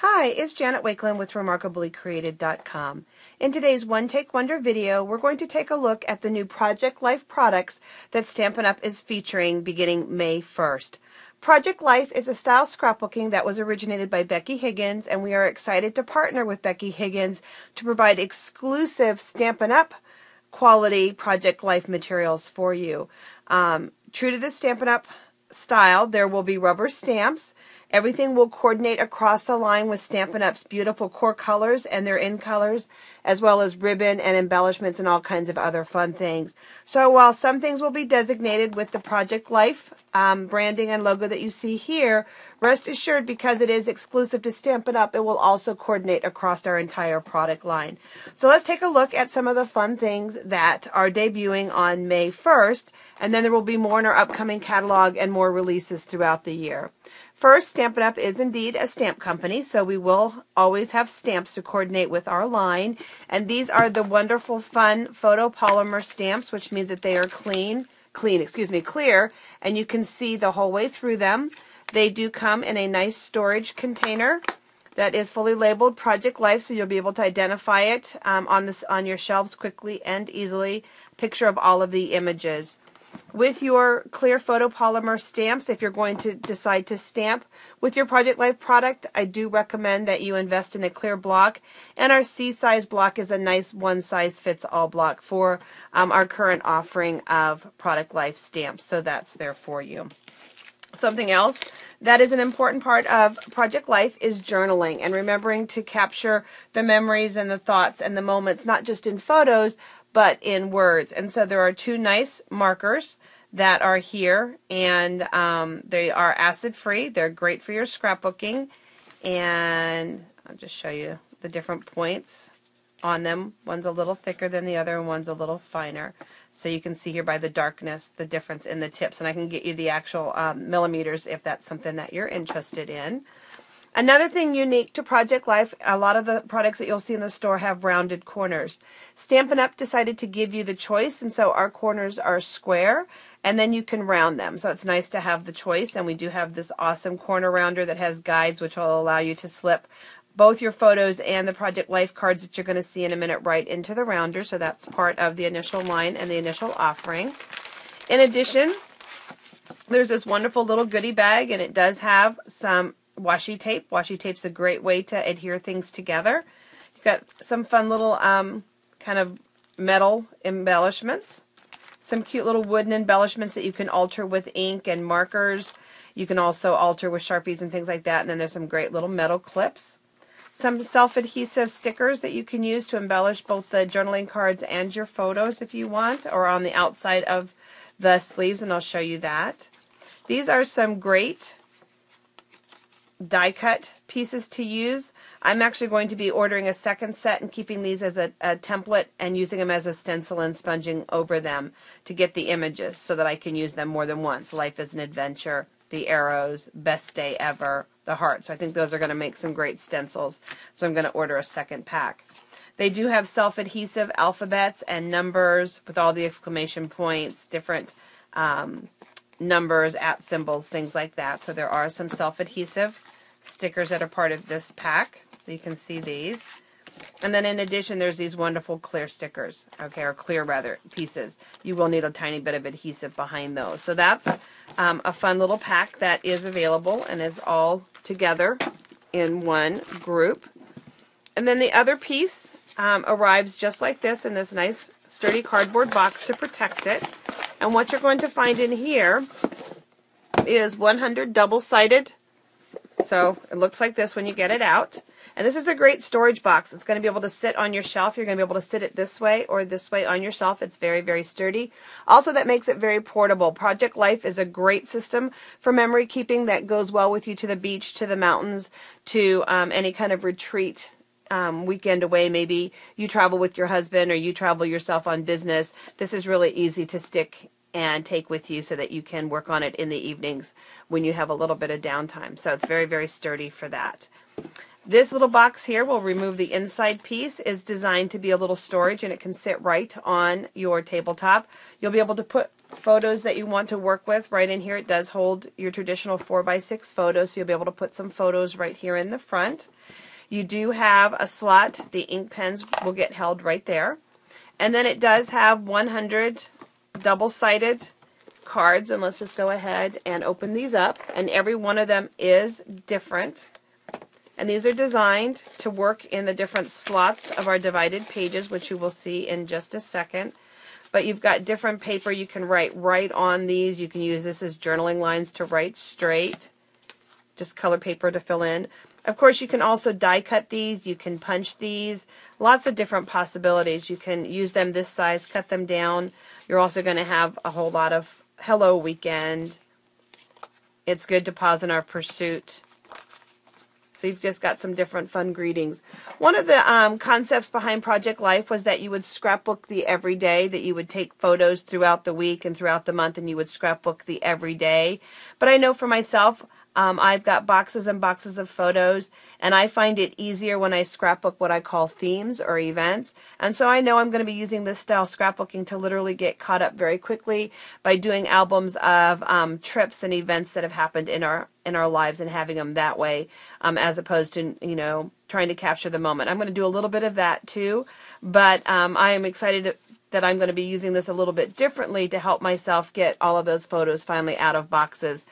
Hi, it's Janet Wakeland with RemarkablyCreated.com. In today's One Take Wonder video, we're going to take a look at the new Project Life products that Stampin' Up! Is featuring beginning May 1st. Project Life is a style scrapbooking that was originated by Becky Higgins, and we are excited to partner with Becky Higgins to provide exclusive Stampin' Up! Quality Project Life materials for you. True to the Stampin' Up! Style, there will be rubber stamps. Everything will coordinate across the line with Stampin' Up's beautiful core colors and their in colors, as well as ribbon and embellishments and all kinds of other fun things. So while some things will be designated with the Project Life branding and logo that you see here, rest assured, because it is exclusive to Stampin' Up, it will also coordinate across our entire product line. So let's take a look at some of the fun things that are debuting on May 1st, and then there will be more in our upcoming catalog and more releases throughout the year. First, Stampin' Up! Is indeed a stamp company, so we will always have stamps to coordinate with our line. And these are the wonderful, fun photopolymer stamps, which means that they are clear, and you can see the whole way through them. They do come in a nice storage container that is fully labeled Project Life, so you'll be able to identify it on your shelves quickly and easily. Picture of all of the images. With your clear photopolymer stamps, if you're going to decide to stamp with your Project Life product, I do recommend that you invest in a clear block. And our C-size block is a nice one-size-fits-all block for our current offering of Project Life stamps. So that's there for you. Something else that is an important part of Project Life is journaling and remembering to capture the memories and the thoughts and the moments, not just in photos, but in words. And so there are two nice markers that are here, and they are acid-free. They're great for your scrapbooking, and I'll just show you the different points on them. One's a little thicker than the other, and one's a little finer. So you can see here by the darkness the difference in the tips, and I can get you the actual millimeters if that's something that you're interested in. Another thing unique to Project Life, a lot of the products that you'll see in the store have rounded corners. Stampin' Up! Decided to give you the choice, and so our corners are square, and then you can round them. So it's nice to have the choice, and we do have this awesome corner rounder that has guides which will allow you to slip both your photos and the Project Life cards that you're going to see in a minute right into the rounder. So that's part of the initial line and the initial offering. In addition, there's this wonderful little goodie bag, and it does have some washi tape. Washi tape's a great way to adhere things together. You've got some fun little kind of metal embellishments, some cute little wooden embellishments that you can alter with ink and markers. You can also alter with Sharpies and things like that. And then there's some great little metal clips. Some self-adhesive stickers that you can use to embellish both the journaling cards and your photos if you want, or on the outside of the sleeves, and I'll show you that. These are some great die cut pieces to use. I'm actually going to be ordering a second set and keeping these as a template and using them as a stencil and sponging over them to get the images so that I can use them more than once. Life is an Adventure, the arrows, Best Day Ever, the heart. So I think those are going to make some great stencils. So I'm going to order a second pack. They do have self-adhesive alphabets and numbers with all the exclamation points, different numbers, at symbols, things like that. So there are some self-adhesive stickers that are part of this pack. So you can see these. And then in addition, there's these wonderful clear stickers, okay, or clear rather pieces. You will need a tiny bit of adhesive behind those. So that's a fun little pack that is available and is all together in one group. And then the other piece arrives just like this in this nice sturdy cardboard box to protect it. And what you're going to find in here is 100 double-sided. So it looks like this when you get it out. And this is a great storage box. It's going to be able to sit on your shelf. You're going to be able to sit it this way or this way on your shelf. It's very, very sturdy. Also, that makes it very portable. Project Life is a great system for memory keeping that goes well with you to the beach, to the mountains, to any kind of retreat. Weekend away, maybe you travel with your husband or you travel yourself on business. This is really easy to stick and take with you so that you can work on it in the evenings when you have a little bit of downtime. So it's very, very sturdy for that. This little box here will remove the inside piece. Is designed to be a little storage, and it can sit right on your tabletop. You'll be able to put photos that you want to work with. Right in here it does hold your traditional 4x6 photos, so you'll be able to put some photos right here in the front. You do have a slot. The ink pens will get held right there. And then it does have 100 double-sided cards, and let's just go ahead and open these up, and every one of them is different. And these are designed to work in the different slots of our divided pages, which you will see in just a second. But you've got different paper. You can write right on these. You can use this as journaling lines to write straight. Just color paper to fill in. Of course, you can also die cut these. You can punch these. Lots of different possibilities. You can use them this size, cut them down. You're also going to have a whole lot of hello weekend. It's good to pause in our pursuit. So you've just got some different fun greetings. One of the concepts behind Project Life was that you would scrapbook the everyday, that you would take photos throughout the week and throughout the month, and you would scrapbook the everyday. But I know for myself, I've got boxes and boxes of photos, and I find it easier when I scrapbook what I call themes or events. And so I know I'm going to be using this style scrapbooking to literally get caught up very quickly by doing albums of trips and events that have happened in our lives and having them that way, as opposed to, you know, trying to capture the moment. I'm going to do a little bit of that too, but I am excited that I'm going to be using this a little bit differently to help myself get all of those photos finally out of boxes.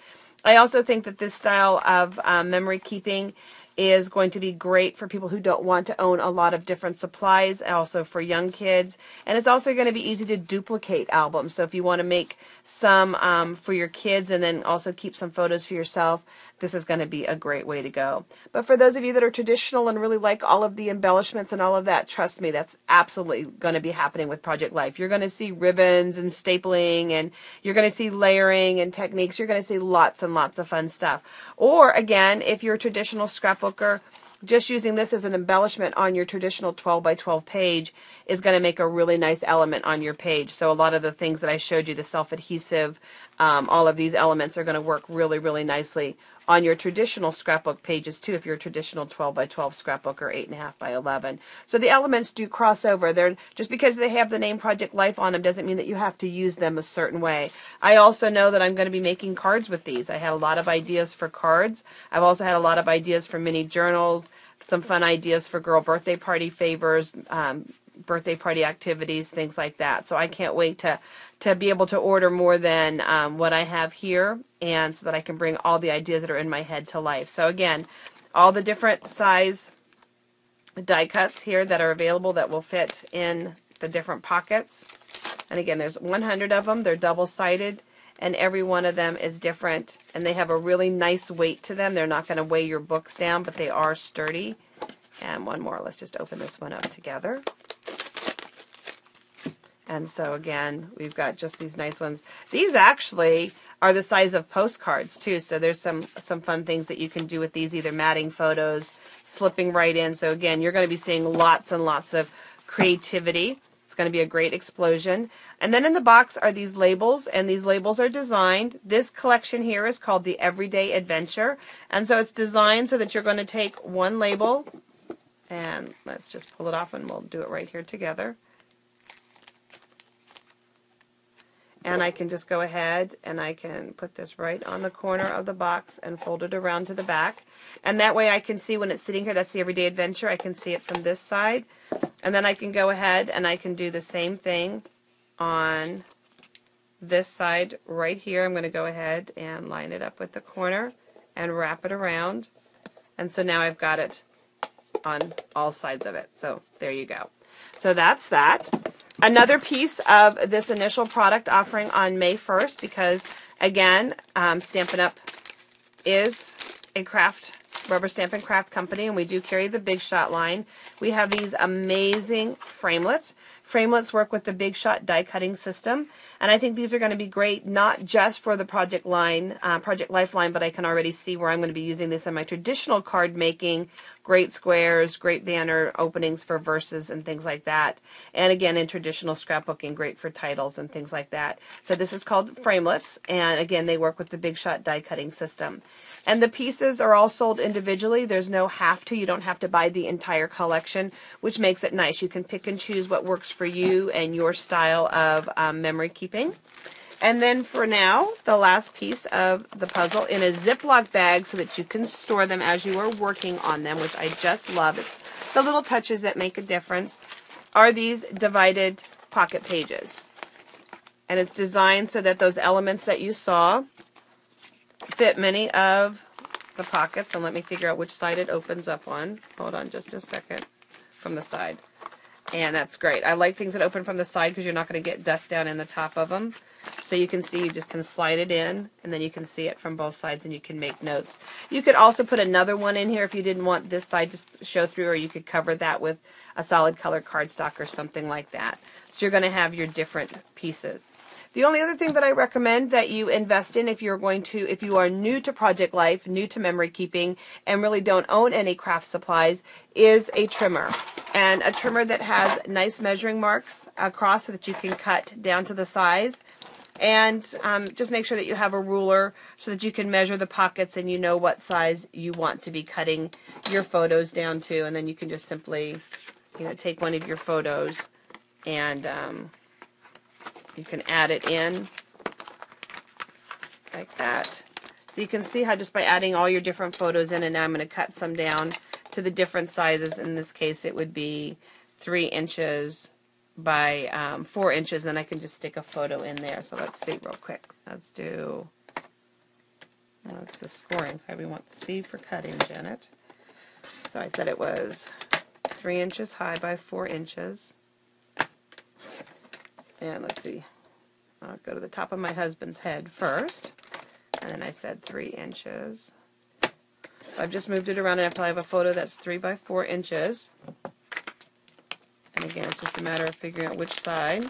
I also think that this style of memory keeping is going to be great for people who don't want to own a lot of different supplies, also for young kids. And it's also going to be easy to duplicate albums. So if you want to make some for your kids and then also keep some photos for yourself, this is going to be a great way to go. But for those of you that are traditional and really like all of the embellishments and all of that, trust me, that's absolutely going to be happening with Project Life. You're going to see ribbons and stapling, and you're going to see layering and techniques. You're going to see lots and lots of fun stuff. Or again, if you're a traditional scrapbooker, just using this as an embellishment on your traditional 12 by 12 page is going to make a really nice element on your page. So a lot of the things that I showed you, the self-adhesive, all of these elements are going to work really, really nicely on your traditional scrapbook pages too, if you're a traditional 12 by 12 scrapbook or 8.5 by 11. So the elements do cross over. They're, just because they have the name Project Life on them doesn't mean that you have to use them a certain way. I also know that I'm going to be making cards with these. I had a lot of ideas for cards. I've also had a lot of ideas for mini journals, some fun ideas for girl birthday party favors, birthday party activities, things like that. So I can't wait to be able to order more than what I have here, and so that I can bring all the ideas that are in my head to life. So again, all the different size die cuts here that are available that will fit in the different pockets. And again, there's 100 of them. They're double-sided, and every one of them is different, and they have a really nice weight to them. They're not going to weigh your books down, but they are sturdy. And one more. Let's just open this one up together. And so again, we've got just these nice ones. These actually are the size of postcards too, so there's some fun things that you can do with these, either matting photos, slipping right in. So again, you're going to be seeing lots and lots of creativity. It's going to be a great explosion. And then in the box are these labels, and these labels are designed. This collection here is called the Everyday Adventure, and so it's designed so that you're going to take one label, and let's just pull it off and we'll do it right here together. And I can just go ahead and I can put this right on the corner of the box and fold it around to the back. And that way I can see when it's sitting here, that's the Everyday Adventure. I can see it from this side. And then I can go ahead and I can do the same thing on this side right here. I'm going to go ahead and line it up with the corner and wrap it around. And so now I've got it on all sides of it. So there you go. So that's that. Another piece of this initial product offering on May 1st, because again, Stampin' Up! Is a rubber stamp and craft company, and we do carry the Big Shot line. We have these amazing framelits. Framelits work with the Big Shot die cutting system, and I think these are going to be great not just for the Project Life line, but I can already see where I'm going to be using this in my traditional card making. Great squares, great banner openings for verses and things like that. And again, in traditional scrapbooking, great for titles and things like that. So this is called Framelits, and again, they work with the Big Shot die cutting system. And the pieces are all sold individually. There's no have to. You don't have to buy the entire collection, which makes it nice. You can pick and choose what works for you and your style of memory keeping. And then for now, the last piece of the puzzle in a Ziploc bag so that you can store them as you are working on them, which I just love. It's the little touches that make a difference, are these divided pocket pages. And it's designed so that those elements that you saw fit many of the pockets. And let me figure out which side it opens up on. Hold on just a second. From the side. And that's great. I like things that open from the side because you're not going to get dust down in the top of them. So you can see, you just can slide it in, and then you can see it from both sides, and you can make notes. You could also put another one in here if you didn't want this side to show through, or you could cover that with a solid color cardstock or something like that. So you're going to have your different pieces. The only other thing that I recommend that you invest in if you are new to Project Life, new to memory keeping, and really don't own any craft supplies, is a trimmer. And a trimmer that has nice measuring marks across so that you can cut down to the size. And just make sure that you have a ruler so that you can measure the pockets and you know what size you want to be cutting your photos down to. And then you can just simply, take one of your photos and you can add it in like that. So you can see how just by adding all your different photos in, and now I'm going to cut some down to the different sizes. In this case, it would be 3 inches by 4 inches. Then I can just stick a photo in there. So let's see real quick. Let's do, it's the scoring. So we want C for cutting, Janet. So I said it was 3 inches high by 4 inches. And let's see, I'll go to the top of my husband's head first, and then I said 3 inches. So I've just moved it around until I have a photo that's 3 by 4 inches. And again, it's just a matter of figuring out which side.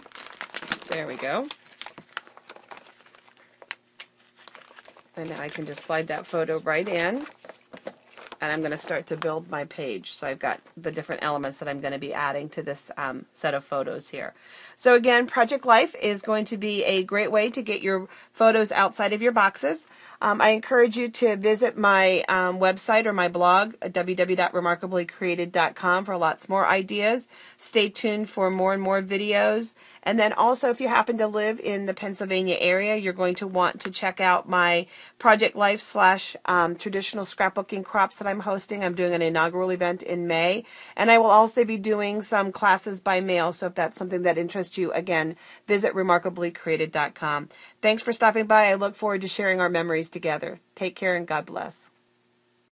There we go. And now I can just slide that photo right in. And I'm going to start to build my page. So I've got the different elements that I'm going to be adding to this set of photos here. So again, Project Life is going to be a great way to get your photos outside of your boxes. I encourage you to visit my website or my blog, www.remarkablycreated.com, for lots more ideas. Stay tuned for more and more videos. And then also, if you happen to live in the Pennsylvania area, you're going to want to check out my Project Life / traditional scrapbooking crops that I'm hosting. I'm doing an inaugural event in May. And I will also be doing some classes by mail. So if that's something that interests you, again, visit remarkablycreated.com. Thanks for stopping by. I look forward to sharing our memories together. Take care and God bless.